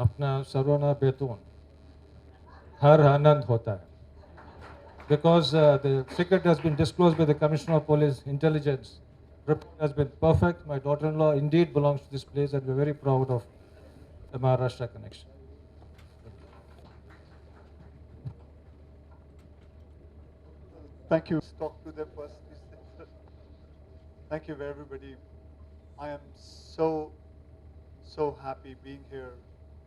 अपना सर्वना बेतून हर आनंद होता है because the secret has been disclosed by the Commissioner of Police Intelligence. Report has been perfect. My daughter-in-law indeed belongs to this place, and we're very proud of the Maharashtra connection. Thank you. Talk to them first. Thank you, everybody. I am so happy being here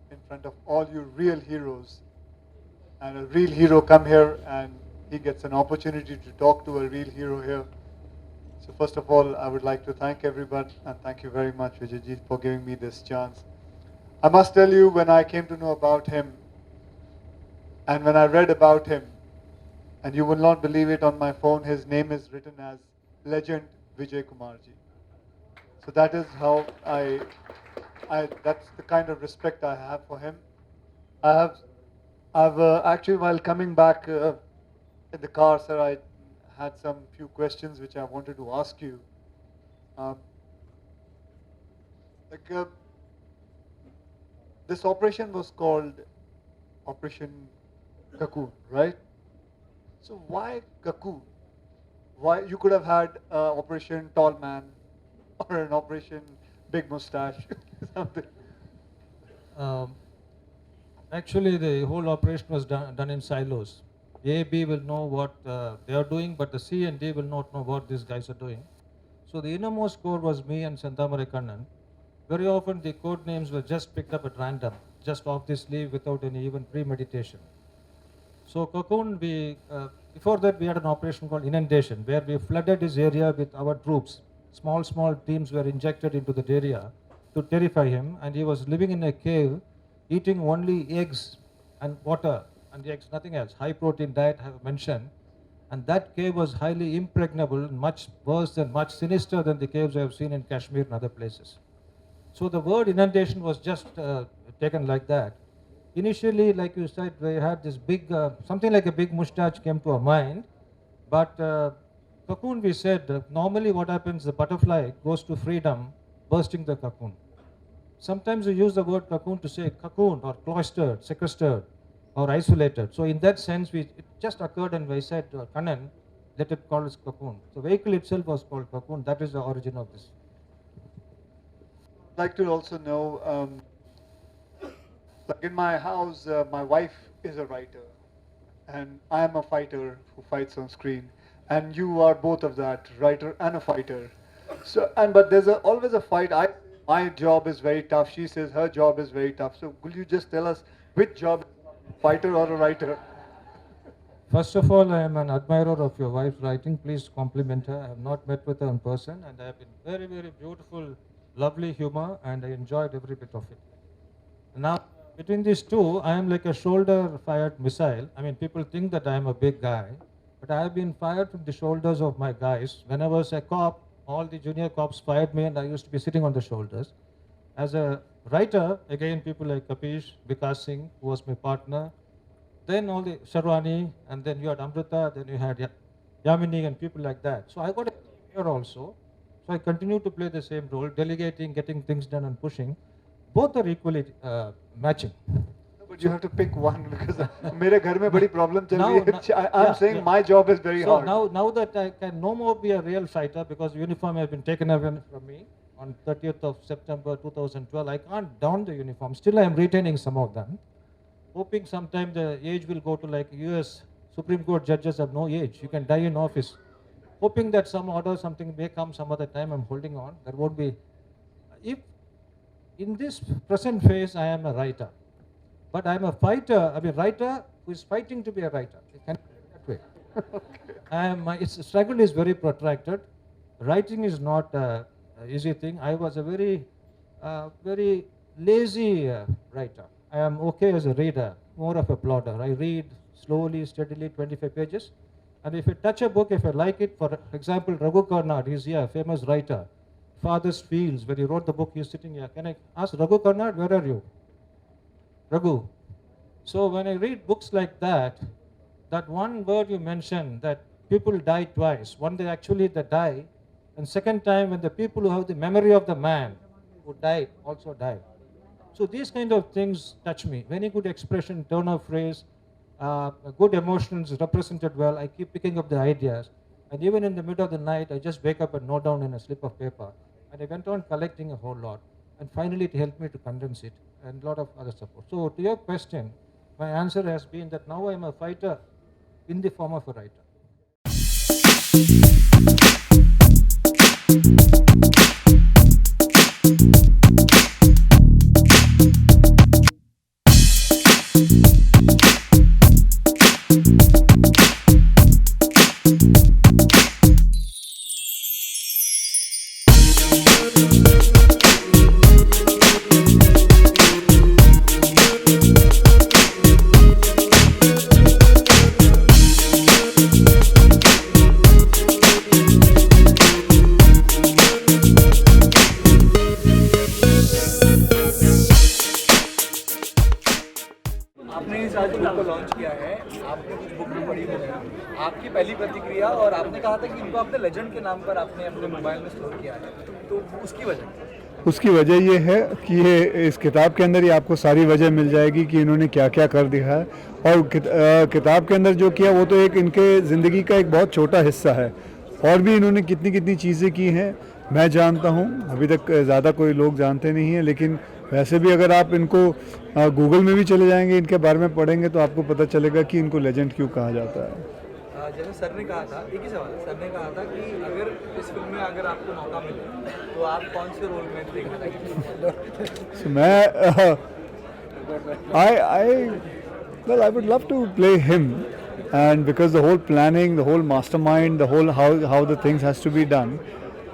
in front of all you real heroes. And a real hero come here and he gets an opportunity to talk to a real hero here. So first of all, I would like to thank everyone and thank you very much, Vijayji, for giving me this chance. I must tell you, when I came to know about him and when I read about him, and you will not believe it, on my phone his name is written as Legend Vijay Kumarji. So that is how that's the kind of respect I have for him. I've actually, while coming back in the car, sir, I had some few questions which I wanted to ask you. Um, this operation was called Operation Cocoon, right? So why Cocoon? Why you could have had Operation Tall Man or an Operation Big Mustache, something. Um, Actually, the whole operation was done in silos. A, B will know what they are doing, but the C and D will not know what these guys are doing. So the innermost core was me and Sandamare Kannan. Very often the code names were just picked up at random, just off the sleeve without any even premeditation. So Cocoon, before that we had an operation called Inundation, where we flooded this area with our troops. Small teams were injected into that area to terrify him, and he was living in a cave, eating only eggs and water and eggs, nothing else. High protein diet I have mentioned. And that cave was highly impregnable, much worse and much sinister than the caves I have seen in Kashmir and other places. So the word inundation was just taken like that. Initially, like you said, we had this big, something like a big mustache came to our mind. But cocoon, we said, normally what happens, the butterfly goes to freedom, bursting the cocoon. Sometimes we use the word cocoon to say cocoon or cloistered, sequestered, or isolated. So in that sense, it just occurred and we said, Kannan, let it call it cocoon. So vehicle itself was called cocoon. That is the origin of this. I'd like to also know, like in my house, my wife is a writer, and I am a fighter who fights on screen, and you are both of that, writer and a fighter. So, but there's always a fight. My job is very tough. She says her job is very tough. So, will you just tell us which job, fighter or a writer? First of all, I am an admirer of your wife's writing. Please compliment her. I have not met with her in person, and I have been very beautiful, lovely humor, and I enjoyed every bit of it. Now, between these two, I am like a shoulder-fired missile. I mean, people think that I am a big guy, but I have been fired from the shoulders of my guys. When I was a cop, all the junior cops fired me, and I used to be sitting on the shoulders. As a writer, again, people like Kapish, Vikas Singh, who was my partner, then all the Sharwani, and then you had Amrita, then you had Yamini and people like that. So I got a team here also. So I continue to play the same role, delegating, getting things done and pushing. Both are equally matching. But You have to pick one because मेरे घर में बड़ी problem चल Now- रही है. now- I'm yeah, saying yeah. my job is very So hard. now that I can no more be a real fighter because uniform has been taken away from me on 30th of September 2012, I can't don the uniform. Still I am retaining some of them, hoping sometime the age will go to like US Supreme Court judges have no age. You can die in office. Hoping that some order, something may come some other time, I'm holding on. There won't be. If in this present phase I am a writer, but I'm a fighter, I'm a writer who is fighting to be a writer. It can be that way. Its struggle is very protracted. Writing is not an easy thing. I was a very lazy writer. I am okay as a reader, more of a plodder. I read slowly, steadily, 25 pages. And if I touch a book, if I like it, for example, Raghu Karnad, he's here, famous writer. Father's Fields, where he wrote the book, he's sitting here. Can I ask Raghu Karnad, where are you? Raghu. So when I read books like that one word you mentioned, that people die twice. One, they die. And second time, when the people who have the memory of the man who died also die. So these kind of things touch me. Very good expression, turn of phrase, good emotions represented well. I keep picking up the ideas. And even in the middle of the night, I just wake up and note down in a slip of paper. And I went on collecting a whole lot. And finally, it helped me to condense it and a lot of other support. So to your question, my answer has been that now I am a fighter in the form of a writer. आपने इस आज book को launch किया है, आपने कुछ book भी पढ़ी होगी, आपकी पहली प्रतिक्रिया, और आपने कहा था कि इनको आपने लेजेंड के नाम पर आपने अपने मोबाइल में स्टोर किया है, तो उसकी वजह? उसकी वजह ये है कि ये इस किताब के अंदर ही आपको सारी वजह मिल जाएगी कि इन्होंने क्या क्या कर दिया है, और किताब के अंदर जो किया वो तो एक इनके ज़िंदगी का एक बहुत छोटा हिस्सा है, और भी इन्होंने कितनी कितनी चीज़ें की हैं मैं जानता हूँ, अभी तक ज़्यादा कोई लोग जानते नहीं हैं, लेकिन वैसे भी अगर आप इनको गूगल में भी चले जाएंगे, इनके बारे में पढ़ेंगे तो आपको पता चलेगा कि इनको लेजेंड क्यों कहा जाता है। जैसे सर ने कहा था, एक ही सवाल, सर ने कहा था कि अगर इस फिल्म में अगर आपको मौका मिले तो आप कौन से रोल में देखना चाहेंगे? मैं I would love to play him, and because the whole planning, the whole mastermind, the whole how the things has to be done,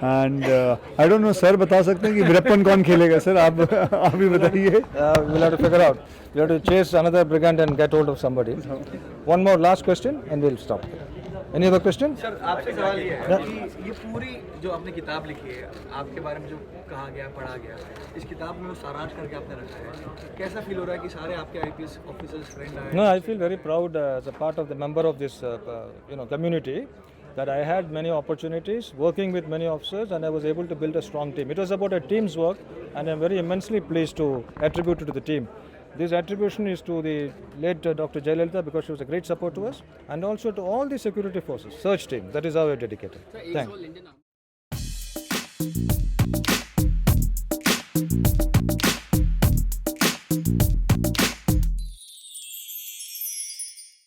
and I don't know, sir बता सकते हैं कि वीरप्पन कौन खेलेगा? सर आप ही बताइए। We'll have to figure out. We'll have to chase another brigand and get hold of somebody. One more last question and we'll stop. Any other question? Sir आपसे सवाल ये है कि ये पूरी जो आपने किताब लिखी है, आपके बारे में जो कहा गया, पढ़ा गया, इस किताब में वो सारांश करके आपने रखा है, कैसा फील हो रहा है कि सारे आपके आईपीएस ऑफिसर्स फ्रेंड आए? No, I feel very proud as a part of the member of this community that I had many opportunities working with many officers and I was able to build a strong team. It was about a team's work and I'm very immensely pleased to attribute it to the team. This attribution is to the late Dr. Jayalalitha because she was a great support to us, and also to all the security forces, search team. That is how we are dedicated. Thanks.